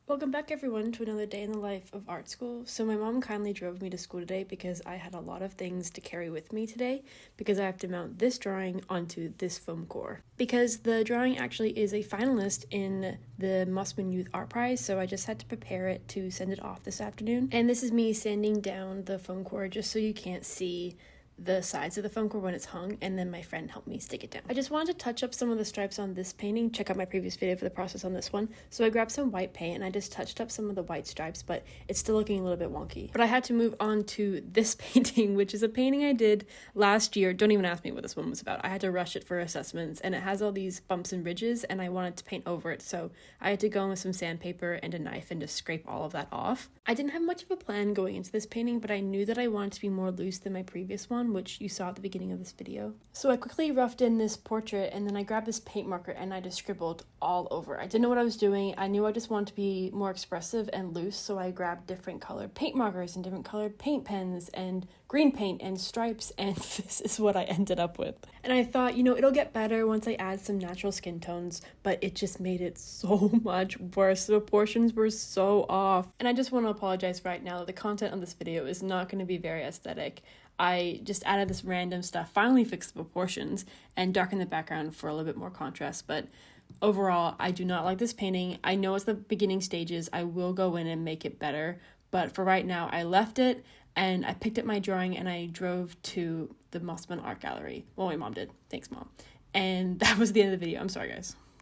Welcome back everyone to another day in the life of art school. So my mom kindly drove me to school today because I had a lot of things to carry with me today because I have to mount this drawing onto this foam core. Because the drawing actually is a finalist in the Mossman Youth Art Prize, so I just had to prepare it to send it off this afternoon. And this is me sanding down the foam core just so you can't see the sides of the foam core when it's hung, and then my friend helped me stick it down. I just wanted to touch up some of the stripes on this painting. Check out my previous video for the process on this one. So I grabbed some white paint and I just touched up some of the white stripes, but it's still looking a little bit wonky. But I had to move on to this painting, which is a painting I did last year. Don't even ask me what this one was about. I had to rush it for assessments, and it has all these bumps and ridges, and I wanted to paint over it, so I had to go in with some sandpaper and a knife and just scrape all of that off. I didn't have much of a plan going into this painting, but I knew that I wanted to be more loose than my previous one, which you saw at the beginning of this video. So I quickly roughed in this portrait, and then I grabbed this paint marker and I just scribbled all over. I didn't know what I was doing. I knew I just wanted to be more expressive and loose, so I grabbed different colored paint markers and different colored paint pens and green paint and stripes, and this is what I ended up with. And I thought, it'll get better once I add some natural skin tones, but it just made it so much worse. The proportions were so off. And I just want to apologize right now that the content on this video is not going to be very aesthetic. I just added this random stuff, finally fixed the proportions, and darkened the background for a little bit more contrast, but overall, I do not like this painting. I know it's the beginning stages. I will go in and make it better, but for right now, I left it, and I picked up my drawing, and I drove to the Mossman Art Gallery. Well, my mom did. Thanks, Mom. And that was the end of the video. I'm sorry, guys.